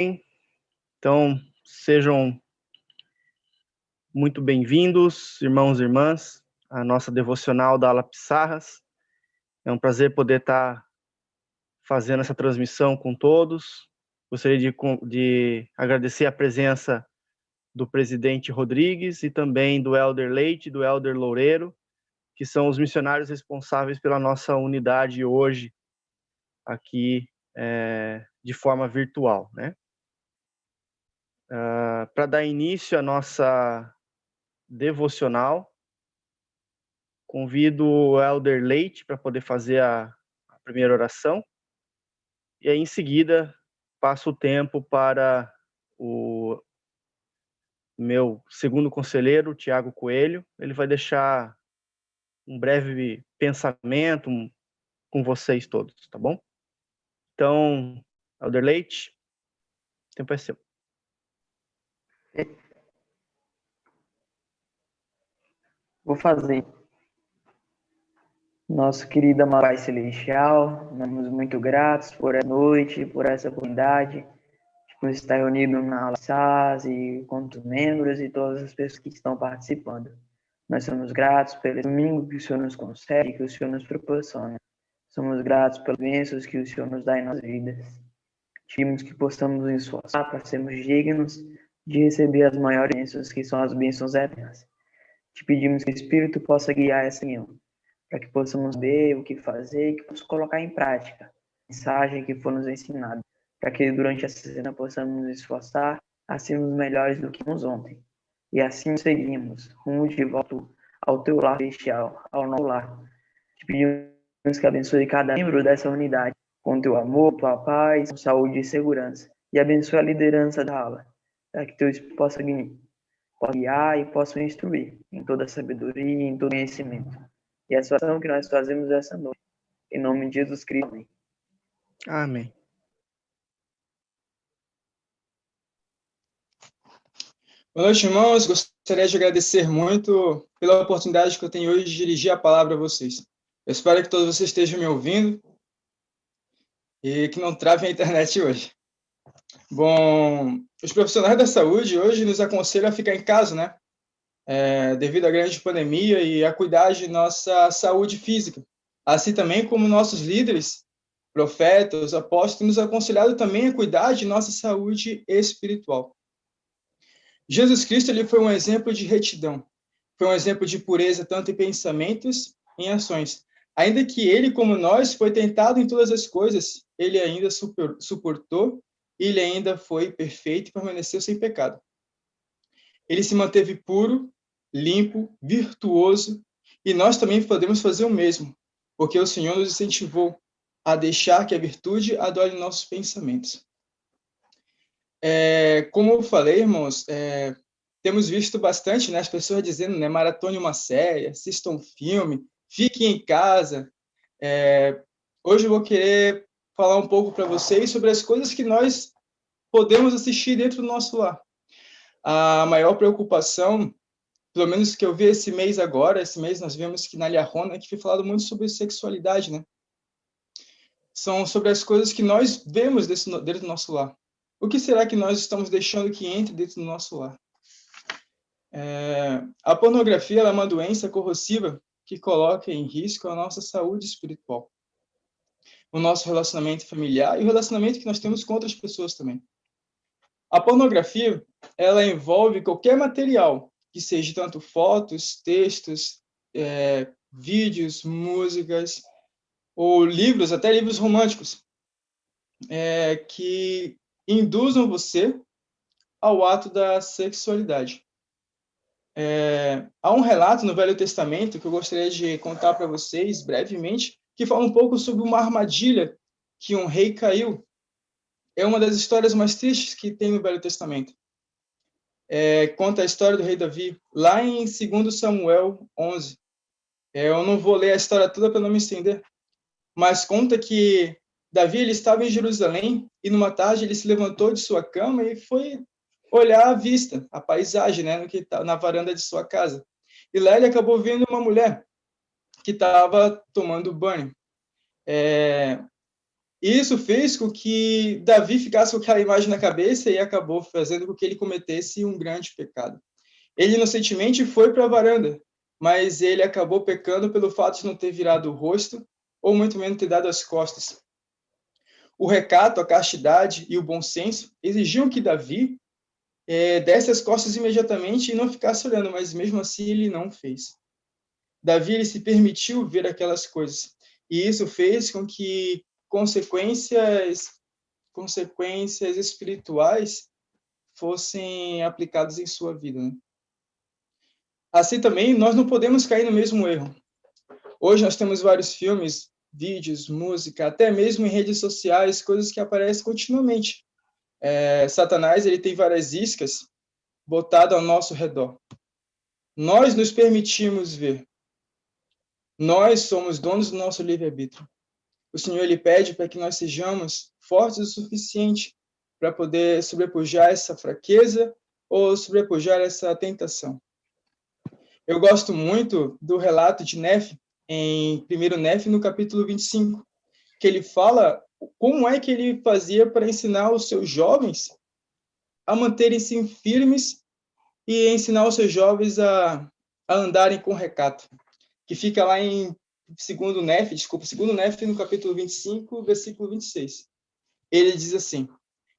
Então, sejam muito bem-vindos, irmãos e irmãs, à nossa devocional da Ala Pissarras. É um prazer poder estar fazendo essa transmissão com todos. Gostaria de agradecer a presença do presidente Rodrigues e também do Elder Leite e do Elder Loureiro, que são os missionários responsáveis pela nossa unidade hoje, aqui de forma virtual, né? Para dar início à nossa devocional, convido o Elder Leite para poder fazer a primeira oração, e aí em seguida passo o tempo para o meu segundo conselheiro, Tiago Coelho. Ele vai deixar um breve pensamento com vocês todos, tá bom? Então, Elder Leite, o tempo é seu. Vou fazer. Nosso querido amado Pai Celestial, somos muito gratos por essa noite, por essa oportunidade de estar reunido na aula SAS e com os membros e todas as pessoas que estão participando. Nós somos gratos pelo domingo que o Senhor nos concede, que o Senhor nos proporciona. Somos gratos pelas bênçãos que o Senhor nos dá em nossas vidas. Pedimos que possamos nos esforçar para sermos dignos de receber as maiores bênçãos, que são as bênçãos eternas. Te pedimos que o Espírito possa guiar essa reunião, para que possamos ver o que fazer e que possamos colocar em prática a mensagem que for nos ensinada, para que durante essa semana possamos nos esforçar a sermos melhores do que fomos ontem. E assim seguimos, rumo de volta ao teu lar celestial, ao nosso lar. Te pedimos que abençoe cada membro dessa unidade, com teu amor, tua paz, saúde e segurança. E abençoe a liderança da aula, para que teu Espírito possa guiar e possa instruir em toda a sabedoria e em todo conhecimento. E essa oração que nós fazemos essa noite, em nome de Jesus Cristo. Amém. Amém. Boa noite, irmãos. Gostaria de agradecer muito pela oportunidade que eu tenho hoje de dirigir a palavra a vocês. Eu espero que todos vocês estejam me ouvindo e que não travem a internet hoje. Bom, os profissionais da saúde hoje nos aconselham a ficar em casa, né? Devido à grande pandemia e a cuidar de nossa saúde física. Assim também como nossos líderes, profetas, apóstolos, nos aconselharam também a cuidar de nossa saúde espiritual. Jesus Cristo ele foi um exemplo de retidão, foi um exemplo de pureza tanto em pensamentos, em ações. Ainda que ele, como nós, foi tentado em todas as coisas, ele ainda suportou, ele ainda foi perfeito e permaneceu sem pecado. Ele se manteve puro, limpo, virtuoso, e nós também podemos fazer o mesmo, porque o Senhor nos incentivou a deixar que a virtude adore nossos pensamentos. Como eu falei, irmãos, temos visto bastante, né, as pessoas dizendo, né, maratone uma série, assistam um filme, fiquem em casa. Hoje eu vou querer falar um pouco para vocês sobre as coisas que nós podemos assistir dentro do nosso lar. A maior preocupação, pelo menos que eu vi esse mês nós vemos que na Liahona, que foi falado muito sobre sexualidade, né? São sobre as coisas que nós vemos dentro do nosso lar. O que será que nós estamos deixando que entre dentro do nosso lar? A pornografia é uma doença corrosiva que coloca em risco a nossa saúde espiritual, o nosso relacionamento familiar e o relacionamento que nós temos com outras pessoas também. A pornografia, ela envolve qualquer material, que seja tanto fotos, textos, vídeos, músicas, ou livros, até livros românticos, que induzam você ao ato da sexualidade. Há um relato no Velho Testamento que eu gostaria de contar para vocês brevemente, que fala um pouco sobre uma armadilha que um rei caiu. É uma das histórias mais tristes que tem no Velho Testamento. Conta a história do rei Davi, lá em 2 Samuel 11. Eu não vou ler a história toda para não me estender, mas conta que Davi ele estava em Jerusalém e numa tarde ele se levantou de sua cama e foi olhar a vista, a paisagem, né, na varanda de sua casa. E lá ele acabou vendo uma mulher que estava tomando banho. E isso fez com que Davi ficasse com aquela imagem na cabeça e acabou fazendo com que ele cometesse um grande pecado. Ele inocentemente foi para a varanda, mas ele acabou pecando pelo fato de não ter virado o rosto, ou muito menos ter dado as costas. O recato, a castidade e o bom senso exigiam que Davi desse as costas imediatamente e não ficasse olhando, mas mesmo assim ele não fez. Davi ele se permitiu ver aquelas coisas, e isso fez com que consequências espirituais fossem aplicadas em sua vida, né? Assim também, nós não podemos cair no mesmo erro. Hoje nós temos vários filmes, vídeos, música, até mesmo em redes sociais, coisas que aparecem continuamente. Satanás ele tem várias iscas botadas ao nosso redor. Nós nos permitimos ver. Nós somos donos do nosso livre-arbítrio. O Senhor ele pede para que nós sejamos fortes o suficiente para poder sobrepujar essa fraqueza ou sobrepujar essa tentação. Eu gosto muito do relato de Nefe, em 1 Nefe, no capítulo 25, que ele fala como é que ele fazia para ensinar os seus jovens a manterem-se firmes e ensinar os seus jovens a andarem com recato, que fica lá em 2 Nefe, no capítulo 25, versículo 26. Ele diz assim: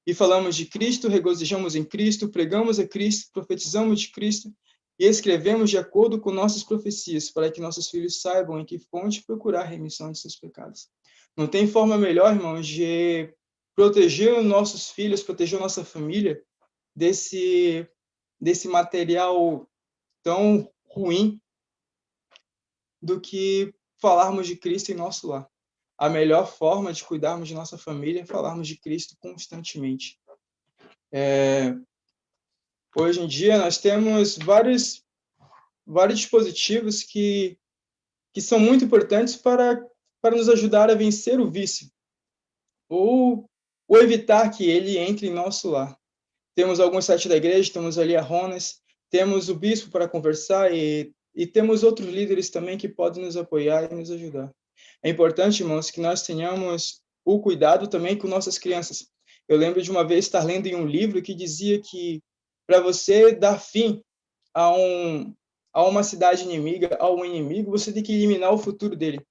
e falamos de Cristo, regozijamos em Cristo, pregamos a Cristo, profetizamos de Cristo e escrevemos de acordo com nossas profecias, para que nossos filhos saibam em que fonte procurar a remissão de seus pecados. Não tem forma melhor, irmãos, de proteger os nossos filhos, proteger a nossa família desse material tão ruim do que falarmos de Cristo em nosso lar. A melhor forma de cuidarmos de nossa família é falarmos de Cristo constantemente. Hoje em dia, nós temos vários dispositivos que são muito importantes para nos ajudar a vencer o vício, ou evitar que ele entre em nosso lar. Temos alguns sites da igreja, temos ali a Ronas, temos o bispo para conversar e temos outros líderes também que podem nos apoiar e nos ajudar. É importante, irmãos, que nós tenhamos o cuidado também com nossas crianças. Eu lembro de uma vez estar lendo em um livro que dizia que para você dar fim a uma cidade inimiga, a um inimigo, você tem que eliminar o futuro dele.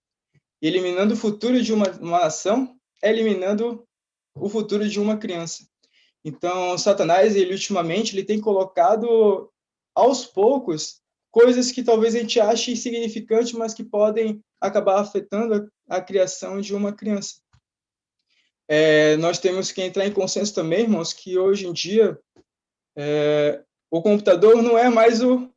E eliminando o futuro de uma nação, é eliminando o futuro de uma criança. Então, Satanás, ele ultimamente, ele tem colocado aos poucos coisas que talvez a gente ache insignificante, mas que podem acabar afetando a criação de uma criança. Nós temos que entrar em consenso também, irmãos, que hoje em dia o computador não é mais o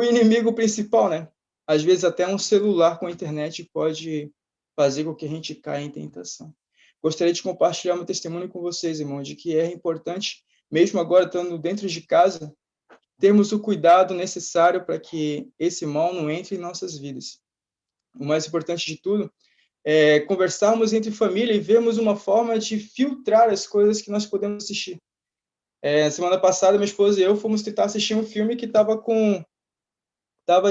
inimigo principal, né? Às vezes até um celular com internet pode fazer com que a gente caia em tentação. Gostaria de compartilhar meu testemunho com vocês, irmão, de que é importante, mesmo agora estando dentro de casa, termos o cuidado necessário para que esse mal não entre em nossas vidas. O mais importante de tudo é conversarmos entre família e vermos uma forma de filtrar as coisas que nós podemos assistir. Semana passada, minha esposa e eu fomos tentar assistir um filme que estava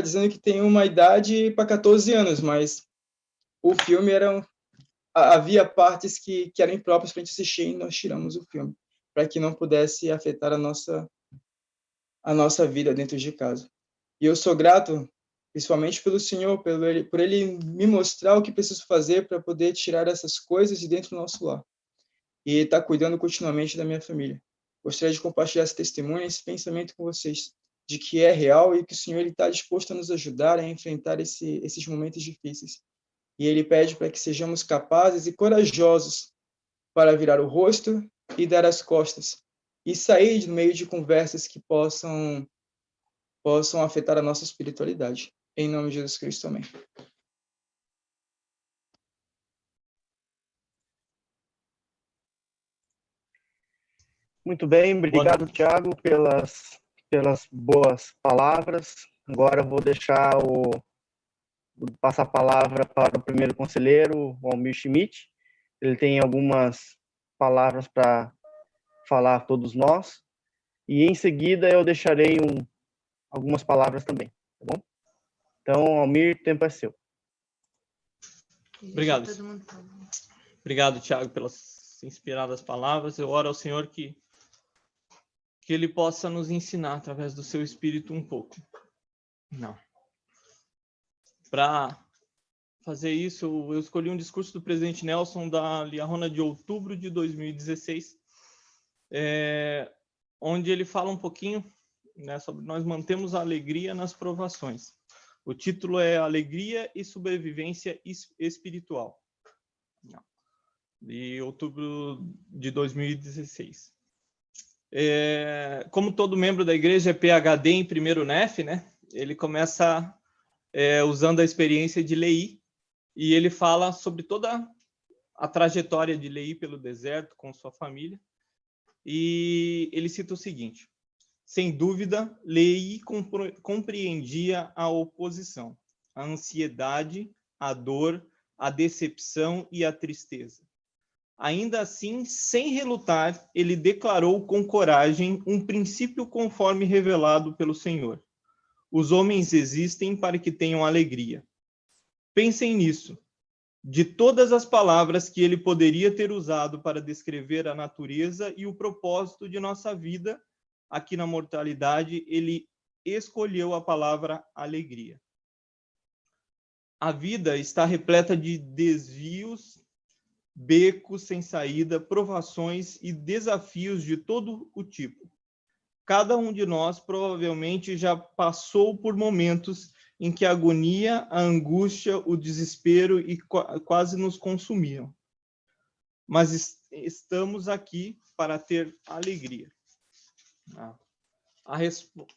dizendo que tem uma idade para 14 anos, mas o filme havia partes que eram impróprias para a gente assistir e nós tiramos o filme, para que não pudesse afetar a nossa vida dentro de casa. E eu sou grato, principalmente pelo Senhor, por Ele me mostrar o que preciso fazer para poder tirar essas coisas de dentro do nosso lar e estar cuidando continuamente da minha família. Gostaria de compartilhar esse testemunho, esse pensamento com vocês, de que é real e que o Senhor está disposto a nos ajudar a enfrentar esses momentos difíceis. E Ele pede para que sejamos capazes e corajosos para virar o rosto e dar as costas, e sair do meio de conversas que possam afetar a nossa espiritualidade. Em nome de Jesus Cristo, amém. Muito bem, obrigado, Tiago, pelas boas palavras. Agora eu vou passar a palavra para o primeiro conselheiro, o Almir Schmidt. Ele tem algumas palavras para falar a todos nós. E em seguida eu deixarei algumas palavras também, tá bom? Então, Almir, o tempo é seu. Obrigado. Obrigado, Tiago, pelas inspiradas palavras. Eu oro ao Senhor que Ele possa nos ensinar através do seu Espírito um pouco. Não. Para fazer isso, eu escolhi um discurso do presidente Nelson da Liahona de outubro de 2016, onde ele fala um pouquinho, né, sobre nós mantemos a alegria nas provações. O título é Alegria e Sobrevivência Espiritual, de outubro de 2016. Como todo membro da igreja é PhD em primeiro NEF, né, ele começa usando a experiência de Leí, e ele fala sobre toda a trajetória de Leí pelo deserto com sua família, e ele cita o seguinte: sem dúvida, Leí compreendia a oposição, a ansiedade, a dor, a decepção e a tristeza. Ainda assim, sem relutar, ele declarou com coragem um princípio conforme revelado pelo Senhor. Os homens existem para que tenham alegria. Pensem nisso. De todas as palavras que ele poderia ter usado para descrever a natureza e o propósito de nossa vida aqui na mortalidade, ele escolheu a palavra alegria. A vida está repleta de desvios, becos sem saída, provações e desafios de todo o tipo. Cada um de nós provavelmente já passou por momentos em que a agonia, a angústia, o desespero quase nos consumiam. Mas estamos aqui para ter alegria. A resposta...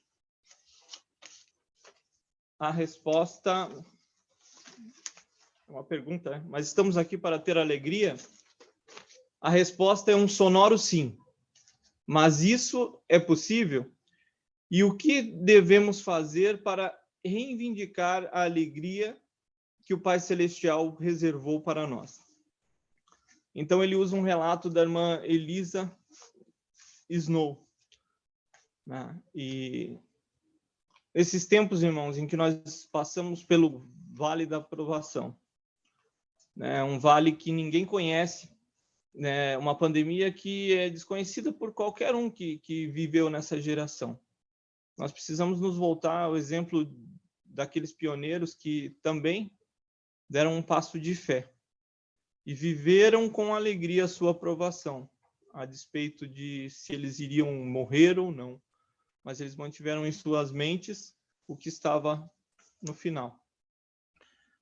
Uma pergunta, né? Mas estamos aqui para ter alegria? A resposta é um sonoro sim. Mas isso é possível? E o que devemos fazer para reivindicar a alegria que o Pai Celestial reservou para nós? Então, ele usa um relato da irmã Elisa Snow. E esses tempos, irmãos, em que nós passamos pelo Vale da Provação, né, um vale que ninguém conhece, né, uma pandemia que é desconhecida por qualquer um que viveu nessa geração. Nós precisamos nos voltar ao exemplo daqueles pioneiros que também deram um passo de fé e viveram com alegria a sua aprovação, a despeito de se eles iriam morrer ou não, mas eles mantiveram em suas mentes o que estava no final.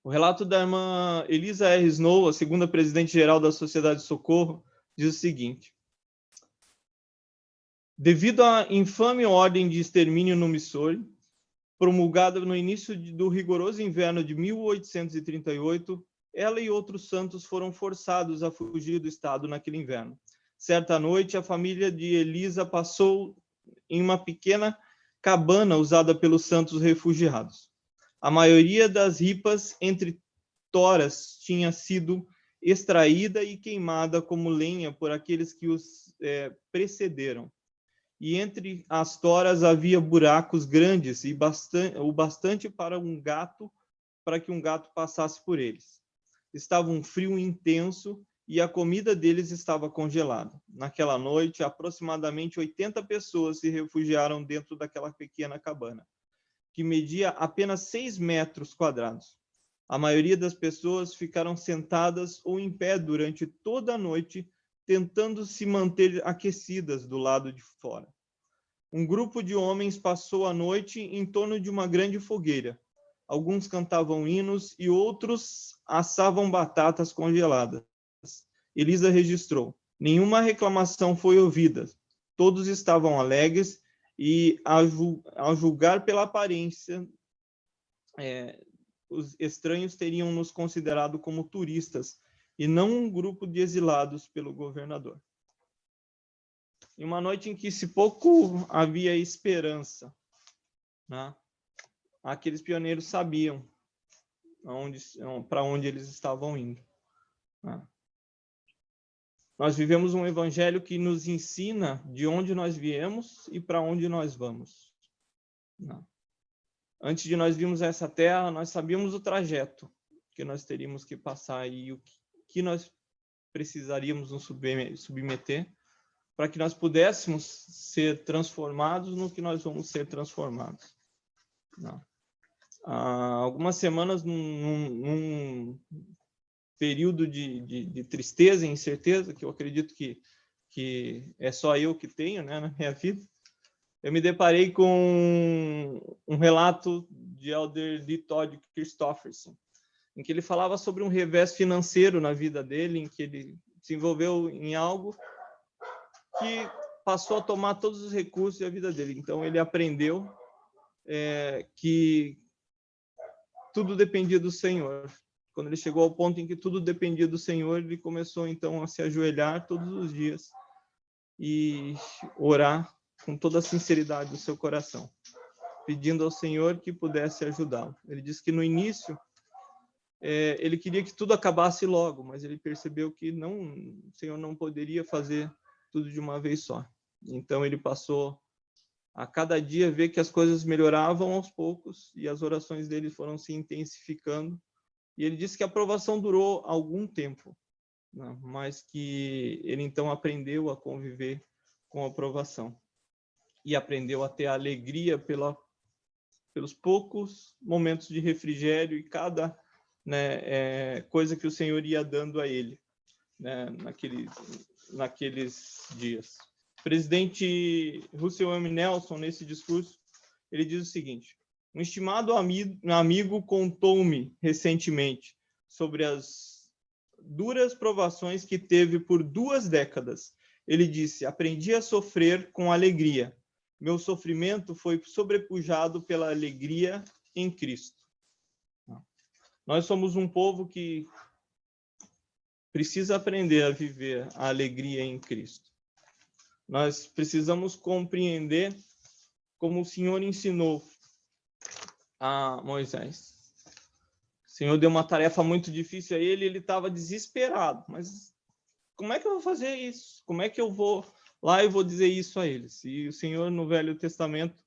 O relato da irmã Elisa R. Snow, a segunda presidente-geral da Sociedade de Socorro, diz o seguinte: devido à infame ordem de extermínio no Missouri, promulgada no início do rigoroso inverno de 1838, ela e outros santos foram forçados a fugir do estado naquele inverno. Certa noite, a família de Elisa passou em uma pequena cabana usada pelos santos refugiados. A maioria das ripas entre toras tinha sido extraída e queimada como lenha por aqueles que os precederam. E entre as toras havia buracos grandes e o bastante para que um gato passasse por eles. Estava um frio intenso e a comida deles estava congelada. Naquela noite, aproximadamente 80 pessoas se refugiaram dentro daquela pequena cabana, que media apenas 6 metros quadrados. A maioria das pessoas ficaram sentadas ou em pé durante toda a noite, tentando se manter aquecidas do lado de fora. Um grupo de homens passou a noite em torno de uma grande fogueira. Alguns cantavam hinos e outros assavam batatas congeladas. Elisa registrou: nenhuma reclamação foi ouvida. Todos estavam alegres e, a julgar pela aparência, os estranhos teriam nos considerado como turistas e não um grupo de exilados pelo governador. Em uma noite em que se pouco havia esperança, né, aqueles pioneiros sabiam para onde eles estavam indo. Né? Nós vivemos um evangelho que nos ensina de onde nós viemos e para onde nós vamos. Né? Antes de nós virmos a essa terra, nós sabíamos o trajeto que nós teríamos que passar e o que nós precisaríamos nos submeter para que nós pudéssemos ser transformados no que nós vamos ser transformados. Não. Há algumas semanas, num período de tristeza e incerteza, que eu acredito que é só eu que tenho, né, na minha vida, eu me deparei com um relato de Elder D. Todd Christofferson, em que ele falava sobre um revés financeiro na vida dele, em que ele se envolveu em algo que passou a tomar todos os recursos da vida dele. Então, ele aprendeu que tudo dependia do Senhor. Quando ele chegou ao ponto em que tudo dependia do Senhor, ele começou, então, a se ajoelhar todos os dias e orar com toda a sinceridade do seu coração, pedindo ao Senhor que pudesse ajudá-lo. Ele disse que, no início, ele queria que tudo acabasse logo, mas ele percebeu que o Senhor não poderia fazer tudo de uma vez só. Então, ele passou a cada dia ver que as coisas melhoravam aos poucos e as orações dele foram se intensificando. E ele disse que a provação durou algum tempo, né? Mas que ele então aprendeu a conviver com a provação e aprendeu a ter a alegria pelos poucos momentos de refrigério e cada coisa que o Senhor ia dando a ele, né, naqueles dias. O presidente Russell M. Nelson, nesse discurso, ele diz o seguinte: um estimado amigo contou-me recentemente sobre as duras provações que teve por 2 décadas. Ele disse: aprendi a sofrer com alegria. Meu sofrimento foi sobrepujado pela alegria em Cristo. Nós somos um povo que precisa aprender a viver a alegria em Cristo. Nós precisamos compreender como o Senhor ensinou a Moisés. O Senhor deu uma tarefa muito difícil a ele estava desesperado. Mas como é que eu vou fazer isso? Como é que eu vou lá e vou dizer isso a eles? E o Senhor, no Velho Testamento,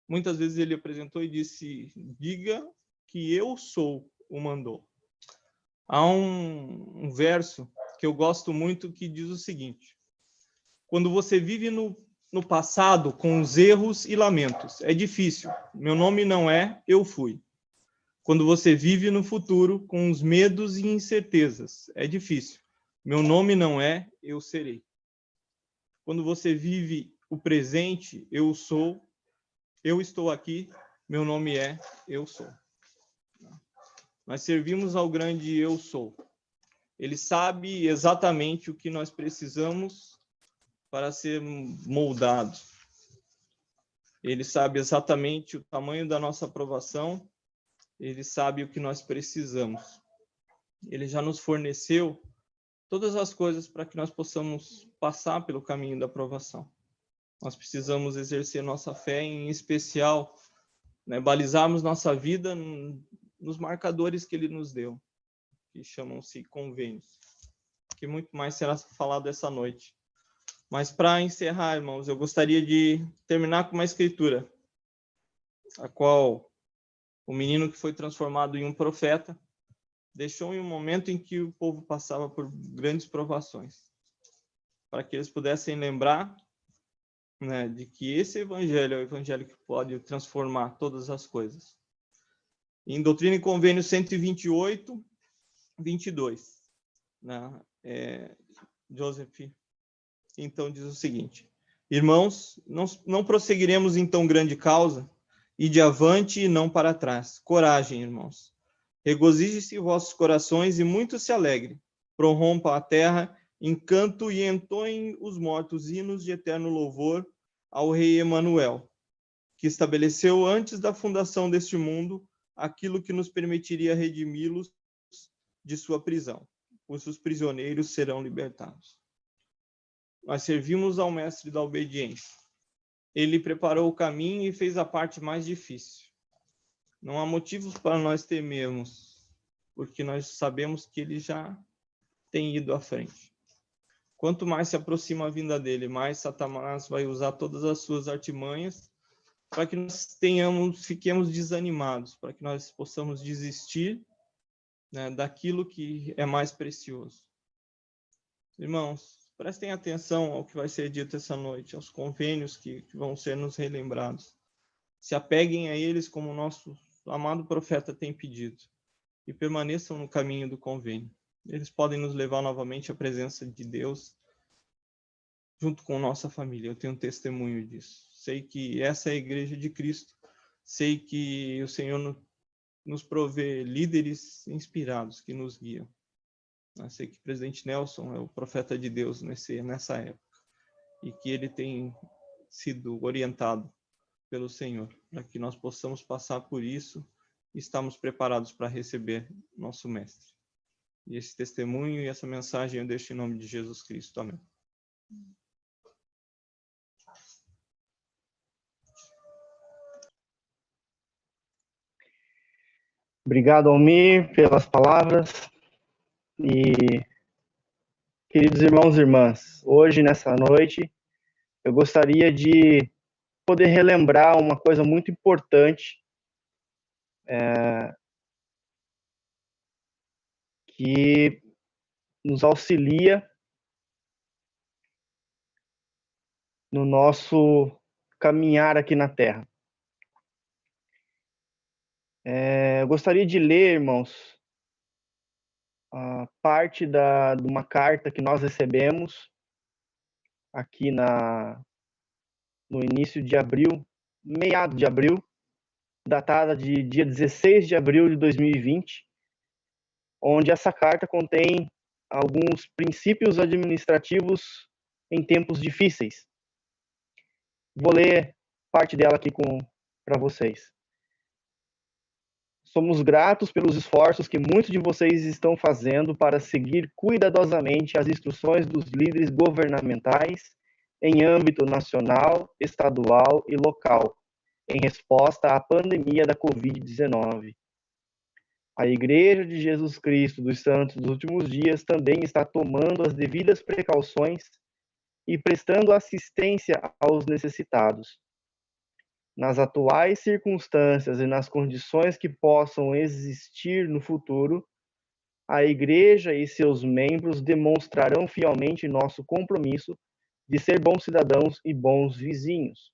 muitas vezes ele apresentou e disse: diga que eu sou o mandou. Há um verso que eu gosto muito que diz o seguinte: quando você vive no passado com os erros e lamentos, é difícil. Meu nome não é eu fui. Quando você vive no futuro com os medos e incertezas, é difícil. Meu nome não é eu serei. Quando você vive o presente, eu sou, eu estou aqui, meu nome é eu sou. Nós servimos ao grande eu sou. Ele sabe exatamente o que nós precisamos para ser moldados. Ele sabe exatamente o tamanho da nossa aprovação. Ele sabe o que nós precisamos. Ele já nos forneceu todas as coisas para que nós possamos passar pelo caminho da aprovação. Nós precisamos exercer nossa fé, em especial, balizarmos nossa vida nos marcadores que ele nos deu, que chamam-se convênios, que muito mais será falado essa noite. Mas para encerrar, irmãos, eu gostaria de terminar com uma escritura, a qual o menino que foi transformado em um profeta deixou em um momento em que o povo passava por grandes provações, para que eles pudessem lembrar, de que esse evangelho é o evangelho que pode transformar todas as coisas. Em Doutrina e Convênio 128, 22, Joseph então diz o seguinte: irmãos, não prosseguiremos em tão grande causa, e de avante e não para trás. Coragem, irmãos. Regozije-se vossos corações e muito se alegre. Prorrompa a terra em canto e entoem os mortos hinos de eterno louvor ao Rei Emanuel, que estabeleceu antes da fundação deste mundo aquilo que nos permitiria redimi-los de sua prisão, pois os prisioneiros serão libertados. Nós servimos ao mestre da obediência. Ele preparou o caminho e fez a parte mais difícil. Não há motivos para nós temermos, porque nós sabemos que ele já tem ido à frente. Quanto mais se aproxima a vinda dele, mais Satanás vai usar todas as suas artimanhas para que nós fiquemos desanimados, para que nós possamos desistir, daquilo que é mais precioso. Irmãos, prestem atenção ao que vai ser dito essa noite, aos convênios que vão ser nos relembrados. Se apeguem a eles como o nosso amado profeta tem pedido e permaneçam no caminho do convênio. Eles podem nos levar novamente à presença de Deus junto com nossa família. Eu tenho testemunho disso. Sei que essa é a igreja de Cristo. Sei que o Senhor nos provê líderes inspirados que nos guiam. Eu sei que o presidente Nelson é o profeta de Deus nessa época e que ele tem sido orientado pelo Senhor para que nós possamos passar por isso e estamos preparados para receber nosso mestre. E esse testemunho e essa mensagem eu deixo em nome de Jesus Cristo. Amém. Obrigado, Almir, pelas palavras. E, queridos irmãos e irmãs, hoje, nessa noite, eu gostaria de poder relembrar uma coisa muito importante que nos auxilia no nosso caminhar aqui na Terra. Eu gostaria de ler, irmãos, a parte de uma carta que nós recebemos aqui no início de abril, meado de abril, datada de dia 16 de abril de 2020, onde essa carta contém alguns princípios administrativos em tempos difíceis. Vou ler parte dela aqui para vocês. Somos gratos pelos esforços que muitos de vocês estão fazendo para seguir cuidadosamente as instruções dos líderes governamentais em âmbito nacional, estadual e local, em resposta à pandemia da Covid-19. A Igreja de Jesus Cristo dos Santos dos Últimos Dias também está tomando as devidas precauções e prestando assistência aos necessitados. Nas atuais circunstâncias e nas condições que possam existir no futuro, a Igreja e seus membros demonstrarão fielmente nosso compromisso de ser bons cidadãos e bons vizinhos.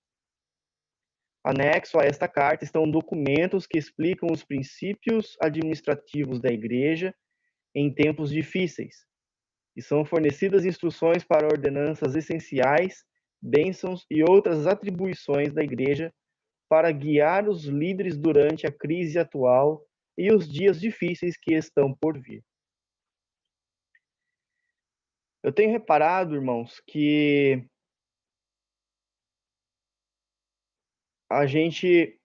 Anexo a esta carta estão documentos que explicam os princípios administrativos da Igreja em tempos difíceis, e são fornecidas instruções para ordenanças essenciais, bênçãos e outras atribuições da Igreja para guiar os líderes durante a crise atual e os dias difíceis que estão por vir. Eu tenho reparado, irmãos, que a gente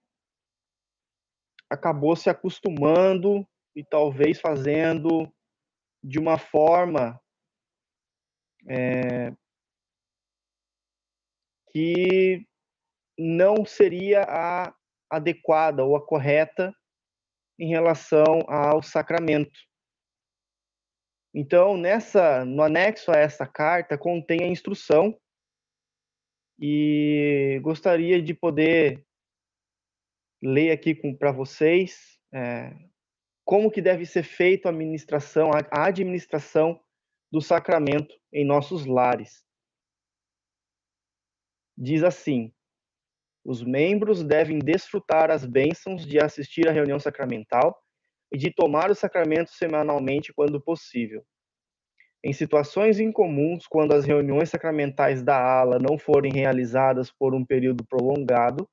acabou se acostumando e talvez fazendo de uma forma que não seria a adequada ou a correta em relação ao sacramento. Então, no anexo a essa carta, contém a instrução e gostaria de poder ler aqui para vocês como que deve ser feita a administração do sacramento em nossos lares. Diz assim: os membros devem desfrutar as bênçãos de assistir à reunião sacramental e de tomar o sacramento semanalmente quando possível. Em situações incomuns, quando as reuniões sacramentais da ala não forem realizadas por um período prolongado,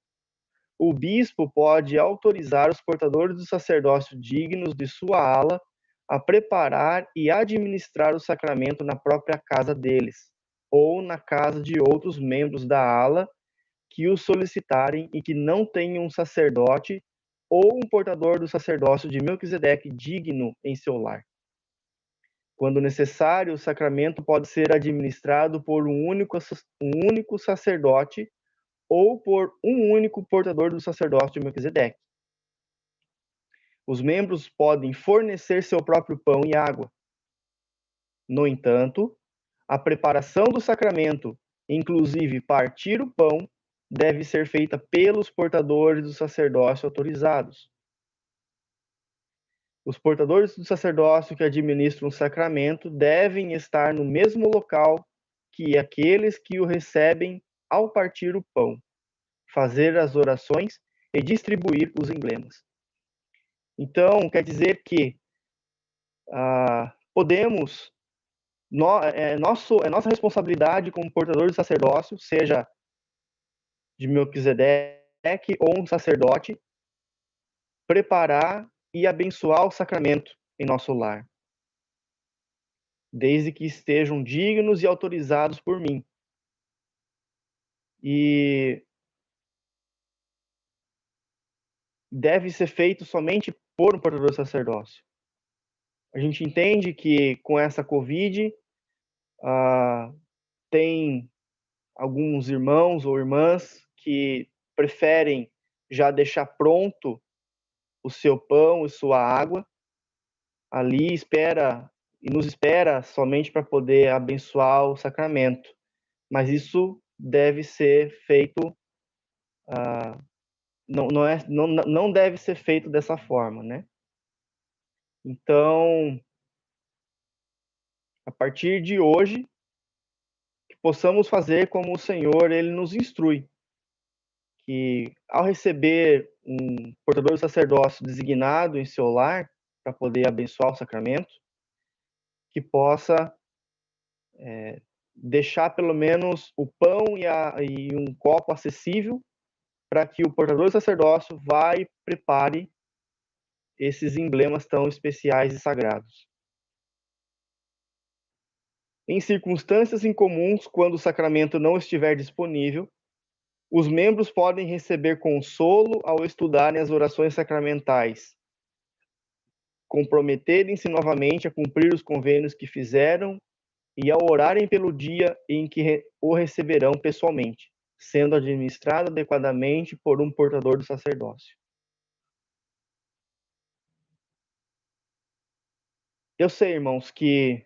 o bispo pode autorizar os portadores do sacerdócio dignos de sua ala a preparar e administrar o sacramento na própria casa deles, ou na casa de outros membros da ala que o solicitarem e que não tenham um sacerdote ou um portador do sacerdócio de Melquisedeque digno em seu lar. Quando necessário, o sacramento pode ser administrado por um único sacerdote ou por um único portador do sacerdócio de Melquisedeque. Os membros podem fornecer seu próprio pão e água. No entanto, a preparação do sacramento, inclusive partir o pão, deve ser feita pelos portadores do sacerdócio autorizados. Os portadores do sacerdócio que administram o sacramento devem estar no mesmo local que aqueles que o recebem ao partir o pão, fazer as orações e distribuir os emblemas. Então, quer dizer que podemos, é nossa responsabilidade como portador do sacerdócio, seja de Melquisedeque ou um sacerdote, preparar e abençoar o sacramento em nosso lar, desde que estejam dignos e autorizados por mim. E deve ser feito somente por um portador do sacerdócio. A gente entende que com essa Covid, tem alguns irmãos ou irmãs que preferem já deixar pronto o seu pão e sua água ali, nos espera somente para poder abençoar o sacramento. Mas isso deve ser feito, não deve ser feito dessa forma, né? Então, a partir de hoje, que possamos fazer como o Senhor, Ele nos instrui, que ao receber um portador do sacerdócio designado em seu lar, para poder abençoar o sacramento, que possa deixar pelo menos o pão e um copo acessível para que o portador do sacerdócio vá e prepare esses emblemas tão especiais e sagrados. Em circunstâncias incomuns, quando o sacramento não estiver disponível, os membros podem receber consolo ao estudarem as orações sacramentais, comprometerem-se novamente a cumprir os convênios que fizeram e ao orarem pelo dia em que o receberão pessoalmente, sendo administrado adequadamente por um portador do sacerdócio. Eu sei, irmãos, que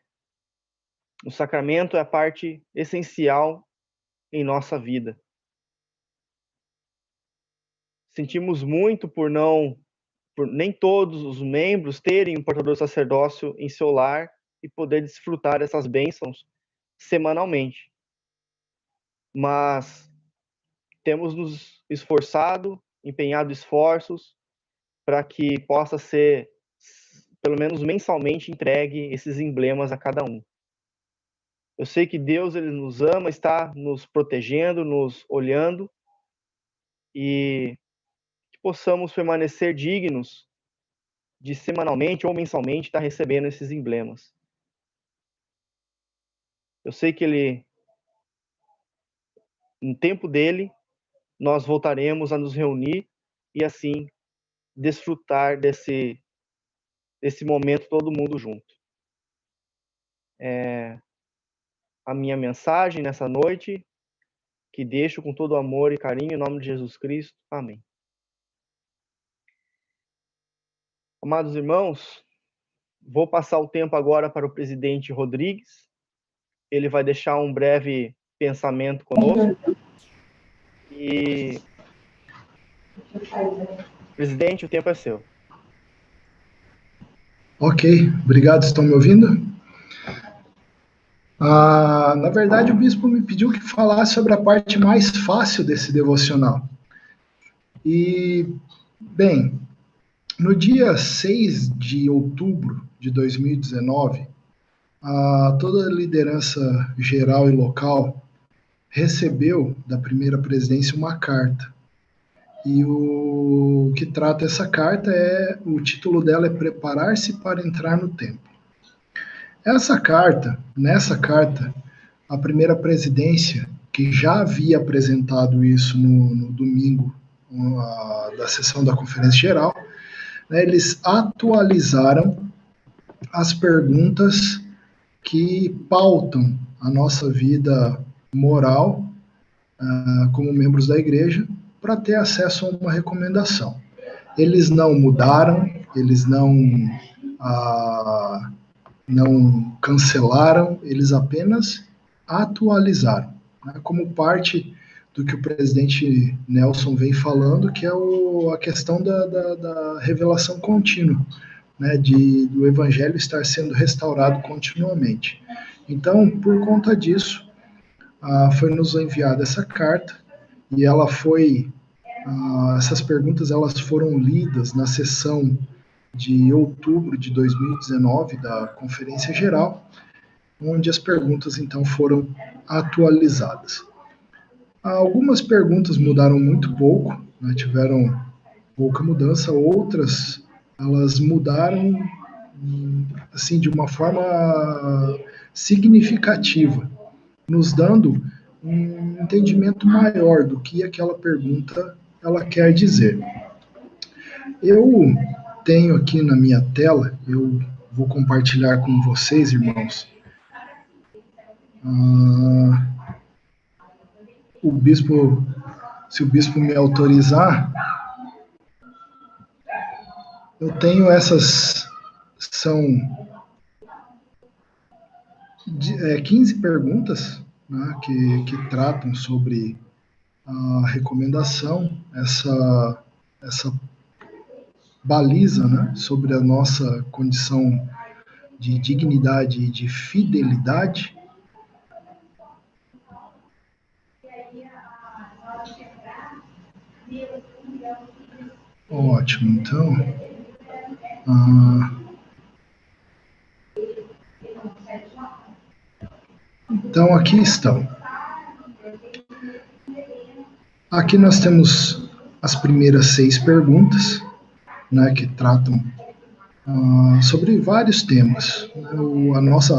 o sacramento é a parte essencial em nossa vida. Sentimos muito por nem todos os membros terem um portador do sacerdócio em seu lar e poder desfrutar essas bênçãos semanalmente. Mas temos nos esforçado, empenhado esforços para que possa ser, pelo menos mensalmente, entregue esses emblemas a cada um. Eu sei que Deus, Ele nos ama, está nos protegendo, nos olhando, e que possamos permanecer dignos de semanalmente ou mensalmente estar recebendo esses emblemas. Eu sei que Ele, no tempo dele, nós voltaremos a nos reunir e assim desfrutar desse momento todo mundo junto. A minha mensagem nessa noite, que deixo com todo amor e carinho, em nome de Jesus Cristo. Amém. Amados irmãos, vou passar o tempo agora para o presidente Rodrigues. Ele vai deixar um breve pensamento conosco. E, presidente, o tempo é seu. Ok, obrigado. Estão me ouvindo? Na verdade, o bispo me pediu que falasse sobre a parte mais fácil desse devocional. E, bem, no dia 6 de outubro de 2019, toda a liderança geral e local recebeu da primeira presidência uma carta. E o que trata essa carta o título dela é Preparar-se para entrar no templo. Nessa carta, a primeira presidência, que já havia apresentado isso no domingo da sessão da Conferência Geral, né, eles atualizaram as perguntas que pautam a nossa vida moral como membros da igreja para ter acesso a uma recomendação. Eles não mudaram, eles não cancelaram, eles apenas atualizaram, né, como parte do que o presidente Nelson vem falando, que é a questão da revelação contínua, né, do Evangelho estar sendo restaurado continuamente. Então, por conta disso, foi nos enviada essa carta e ela foi, essas perguntas elas foram lidas na sessão de outubro de 2019 da Conferência Geral, onde as perguntas então foram atualizadas. Algumas perguntas mudaram muito pouco, né, tiveram pouca mudança, outras elas mudaram assim de uma forma significativa, nos dando um entendimento maior do que aquela pergunta ela quer dizer. Eu tenho aqui na minha tela, eu vou compartilhar com vocês, irmãos, o bispo, se o bispo me autorizar, eu tenho essas, são 15 perguntas, né, que tratam sobre a recomendação, essa baliza, né, sobre a nossa condição de dignidade e de fidelidade. Ótimo, então aqui estão. Aqui nós temos as primeiras 6 perguntas, né, que tratam sobre vários temas.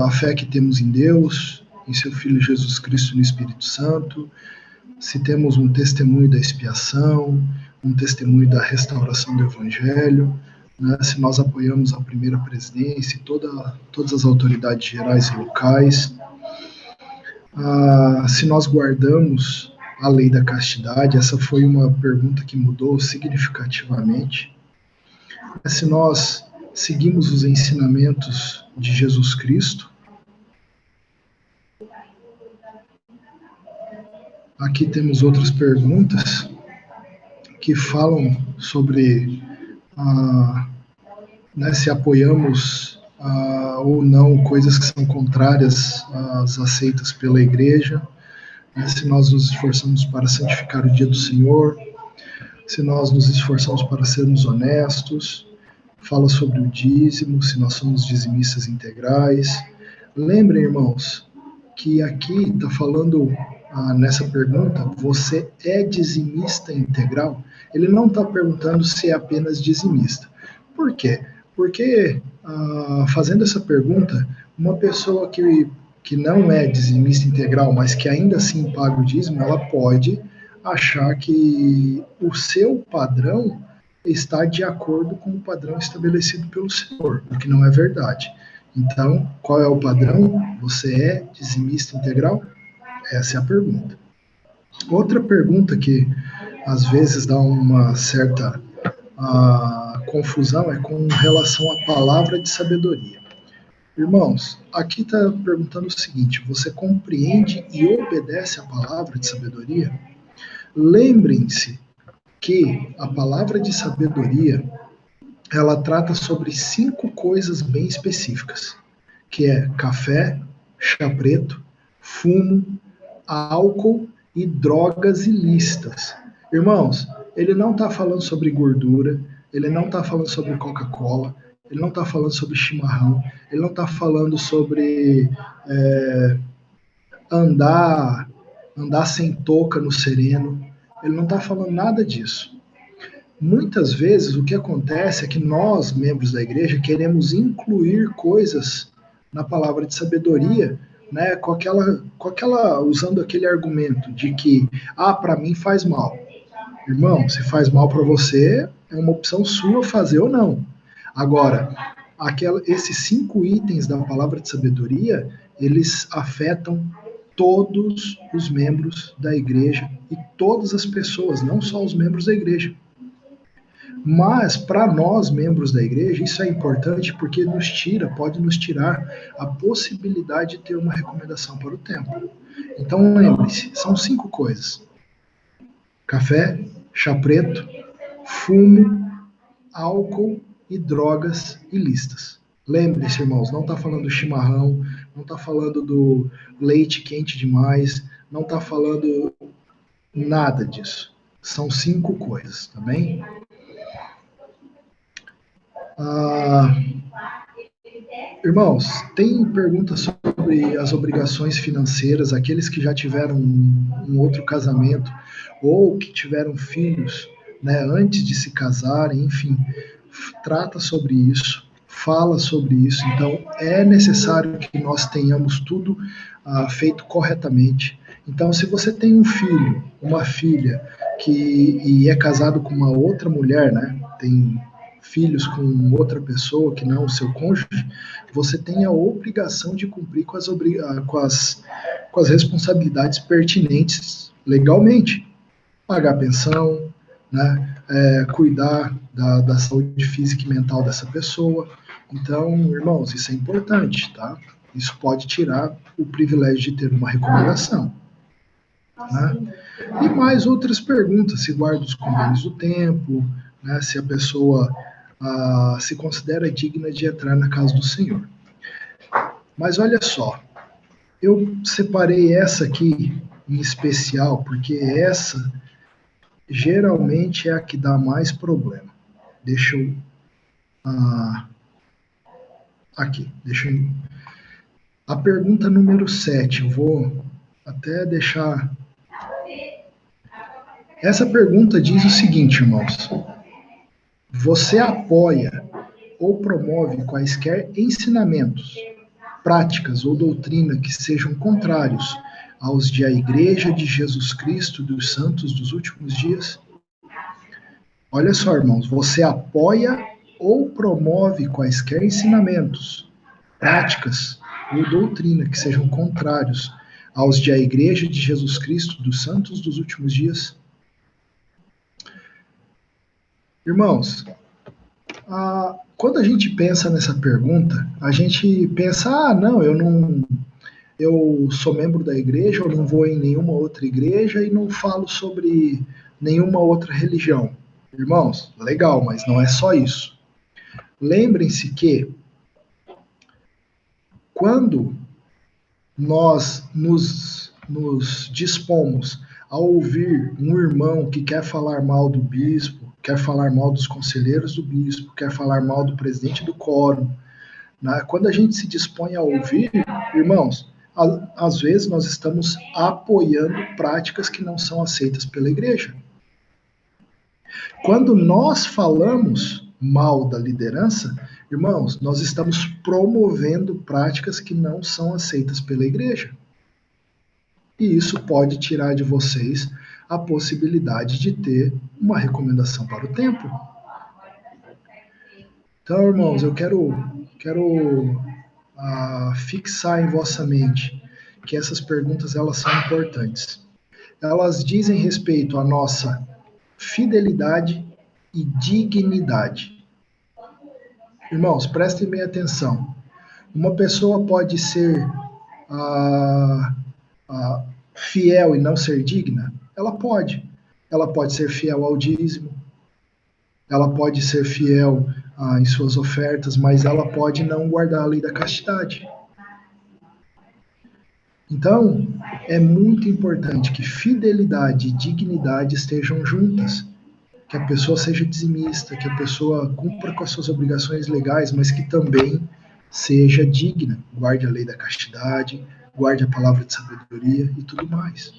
A fé que temos em Deus, em seu Filho Jesus Cristo e no Espírito Santo, se temos um testemunho da expiação, um testemunho da restauração do Evangelho, né, se nós apoiamos a primeira presidência e todas as autoridades gerais e locais, se nós guardamos a lei da castidade, essa foi uma pergunta que mudou significativamente, se nós seguimos os ensinamentos de Jesus Cristo. Aqui temos outras perguntas que falam sobre né, se apoiamos ou não coisas que são contrárias às aceitas pela Igreja, né, se nós nos esforçamos para santificar o dia do Senhor, se nós nos esforçamos para sermos honestos, fala sobre o dízimo, se nós somos dizimistas integrais. Lembrem, irmãos, que aqui está falando, nessa pergunta, você é dizimista integral? Ele não está perguntando se é apenas dizimista. Por quê? Porque, fazendo essa pergunta, uma pessoa que não é dizimista integral, mas que ainda assim paga o dízimo, ela pode achar que o seu padrão está de acordo com o padrão estabelecido pelo Senhor, o que não é verdade. Então, qual é o padrão? Você é dizimista integral? Essa é a pergunta. Outra pergunta que às vezes dá uma certa confusão é com relação à palavra de sabedoria. Irmãos, aqui está perguntando o seguinte: você compreende e obedece a palavra de sabedoria? Lembrem-se que a palavra de sabedoria ela trata sobre 5 coisas bem específicas, que é café, chá preto, fumo, álcool e drogas ilícitas. Irmãos, ele não está falando sobre gordura, ele não está falando sobre Coca-Cola, ele não está falando sobre chimarrão, ele não está falando sobre andar sem touca no sereno, ele não está falando nada disso. Muitas vezes o que acontece é que nós, membros da igreja, queremos incluir coisas na palavra de sabedoria, né, usando aquele argumento de que, para mim faz mal. Irmão, se faz mal para você, é uma opção sua fazer ou não. Agora, esses 5 itens da palavra de sabedoria, eles afetam todos os membros da igreja e todas as pessoas, não só os membros da igreja. Mas, para nós, membros da igreja, isso é importante porque pode nos tirar a possibilidade de ter uma recomendação para o templo. Então, lembre-se, são 5 coisas: café, chá preto, fumo, álcool e drogas ilícitas. Lembre-se, irmãos, não está falando do chimarrão, não está falando do leite quente demais, não está falando nada disso. São 5 coisas, tá bem? Irmãos, tem perguntas sobre as obrigações financeiras, aqueles que já tiveram um outro casamento ou que tiveram filhos, né, antes de se casarem, enfim, trata sobre isso, fala sobre isso. Então, é necessário que nós tenhamos tudo feito corretamente. Então, se você tem um filho, uma filha, e é casado com uma outra mulher, né, tem filhos com outra pessoa que não o seu cônjuge, você tem a obrigação de cumprir com as responsabilidades pertinentes legalmente. Pagar pensão, né, cuidar da saúde física e mental dessa pessoa. Então, irmãos, isso é importante, tá? Isso pode tirar o privilégio de ter uma recomendação. Né? E mais outras perguntas, se guarda os convênios do tempo, né, se a pessoa se considera digna de entrar na casa do Senhor. Mas olha só, eu separei essa aqui em especial, porque essa geralmente é a que dá mais problema. Deixa eu... aqui, deixa eu... A pergunta número 7, eu vou até deixar... Essa pergunta diz o seguinte, irmãos. Você apoia ou promove quaisquer ensinamentos, práticas ou doutrina que sejam contrários aos de a Igreja de Jesus Cristo dos Santos dos Últimos Dias? Olha só, irmãos, você apoia ou promove quaisquer ensinamentos, práticas ou doutrina que sejam contrários aos de a Igreja de Jesus Cristo dos Santos dos Últimos Dias? Irmãos, quando a gente pensa nessa pergunta, a gente pensa, não, eu sou membro da igreja, eu não vou em nenhuma outra igreja e não falo sobre nenhuma outra religião. Irmãos, legal, mas não é só isso. Lembrem-se que quando nós nos dispomos a ouvir um irmão que quer falar mal do bispo, quer falar mal dos conselheiros do bispo, quer falar mal do presidente do quórum, né? Quando a gente se dispõe a ouvir, irmãos, às vezes nós estamos apoiando práticas que não são aceitas pela igreja. Quando nós falamos mal da liderança, irmãos, nós estamos promovendo práticas que não são aceitas pela igreja. E isso pode tirar de vocês a possibilidade de ter uma recomendação para o templo. Então, irmãos, eu quero fixar em vossa mente que essas perguntas elas são importantes. Elas dizem respeito à nossa fidelidade e dignidade. Irmãos, prestem bem atenção. Uma pessoa pode ser fiel e não ser digna? Ela pode. Ela pode ser fiel ao dízimo, ela pode ser fiel em suas ofertas, mas ela pode não guardar a lei da castidade. Então, é muito importante que fidelidade e dignidade estejam juntas, que a pessoa seja dizimista, que a pessoa cumpra com as suas obrigações legais, mas que também seja digna, guarde a lei da castidade, guarde a palavra de sabedoria e tudo mais.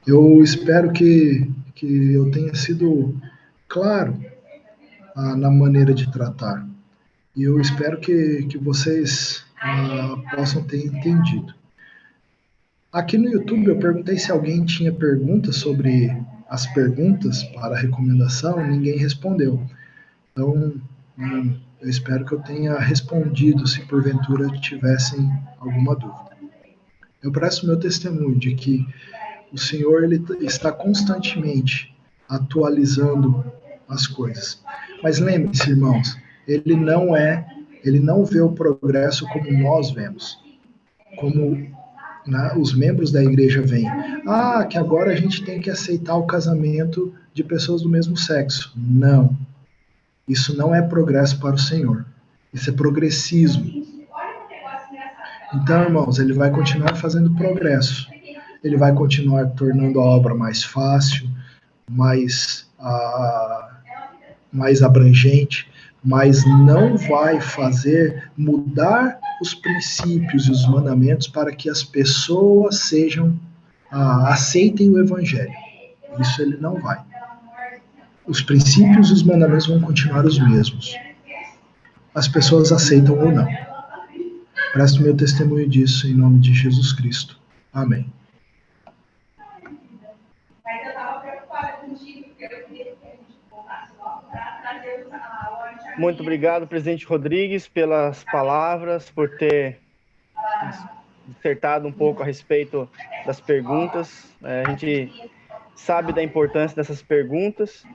Eu espero que eu tenha sido claro na maneira de tratar. E eu espero que vocês possam ter entendido. Aqui no YouTube eu perguntei se alguém tinha perguntas sobre as perguntas para a recomendação, ninguém respondeu. Então, eu espero que eu tenha respondido se porventura tivessem alguma dúvida. Eu presto meu testemunho de que o Senhor ele está constantemente atualizando as coisas. Mas lembre-se, irmãos, ele não vê o progresso como nós vemos, como né, os membros da igreja veem, que agora a gente tem que aceitar o casamento de pessoas do mesmo sexo. Não. Isso não é progresso para o Senhor. Isso é progressismo. Então, irmãos, ele vai continuar fazendo progresso. Ele vai continuar tornando a obra mais fácil, mais abrangente, mas não vai fazer mudar os princípios e os mandamentos para que as pessoas aceitem o evangelho. Isso ele não vai. Os princípios e os mandamentos vão continuar os mesmos. As pessoas aceitam ou não. Presto meu testemunho disso em nome de Jesus Cristo. Amém. Muito obrigado, presidente Rodrigues, pelas palavras, por ter dissertado um pouco a respeito das perguntas. A gente sabe da importância dessas perguntas,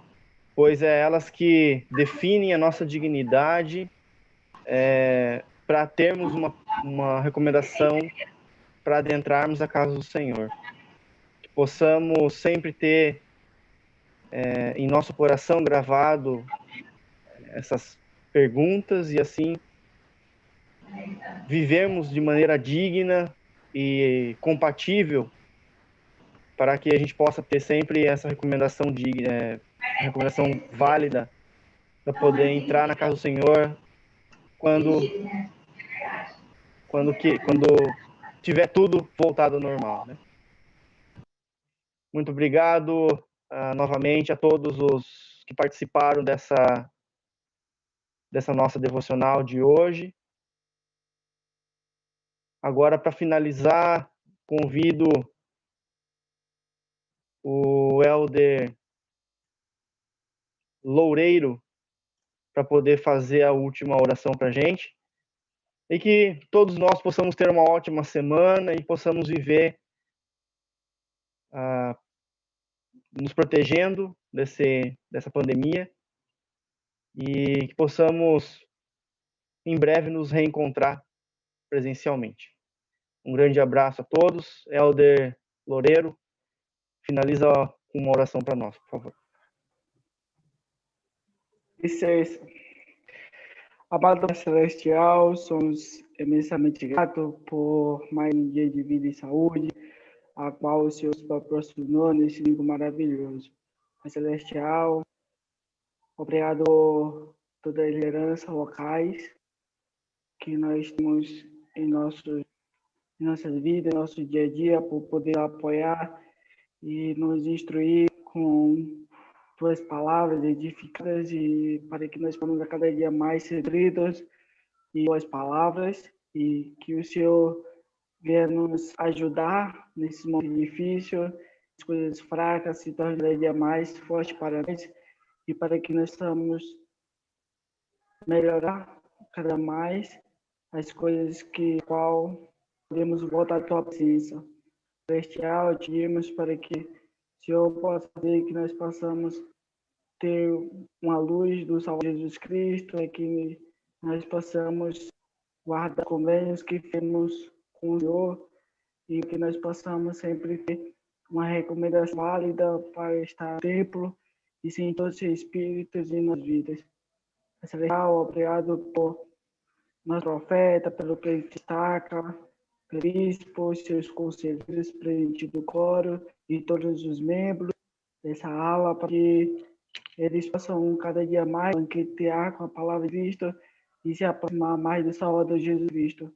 pois é elas que definem a nossa dignidade para termos uma recomendação para adentrarmos a casa do Senhor. Que possamos sempre ter em nosso coração gravado essas perguntas e assim vivemos de maneira digna e compatível para que a gente possa ter sempre essa recomendação recomendação válida para poder entrar na casa do Senhor quando tiver tudo voltado ao normal, né? Muito obrigado novamente a todos os que participaram dessa nossa devocional de hoje. Agora, para finalizar, convido o Elder Loureiro para poder fazer a última oração para a gente. E que todos nós possamos ter uma ótima semana e possamos viver nos protegendo dessa pandemia e que possamos em breve nos reencontrar presencialmente. Um grande abraço a todos. Elder Loureiro, finaliza com uma oração para nós, por favor. Licença. Amado Celestial, somos imensamente gratos por mais um dia de vida e saúde, a qual o Senhor nos proporcionou nesse domingo maravilhoso. Pai Celestial, obrigado por todas as lideranças locais que nós temos em nossas vidas, em nosso dia a dia, por poder apoiar e nos instruir com tuas palavras edificadas e para que nós possamos a cada dia mais ser nutridos e tuas palavras e que o Senhor venha nos ajudar nesse momento difícil, as coisas fracas se tornem cada dia mais fortes para nós e para que nós possamos melhorar cada mais as coisas qual podemos voltar à tua presença. Celestial, te pedimos para que o Senhor possa fazer que nós possamos ter uma luz do Salvador Jesus Cristo, é que nós possamos guardar convênios que temos com o Senhor e que nós possamos sempre ter uma recomendação válida para estar no templo e sem todos os espíritos em nossas vidas. Celestial, obrigado por nosso profeta, pelo presidente Staca, pelo bispo, seus conselheiros, presidente do coro e todos os membros dessa aula, para que eles possam cada dia mais banquetear com a palavra de Cristo e se aproximar mais do Salvador Jesus Cristo,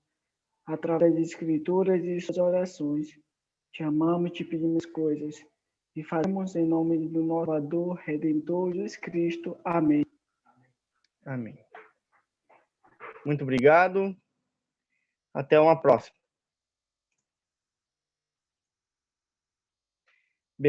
através das Escrituras e suas orações. Te amamos, te pedimos coisas e fazemos em nome do nosso Salvador, Redentor Jesus Cristo. Amém. Amém. Muito obrigado. Até uma próxima.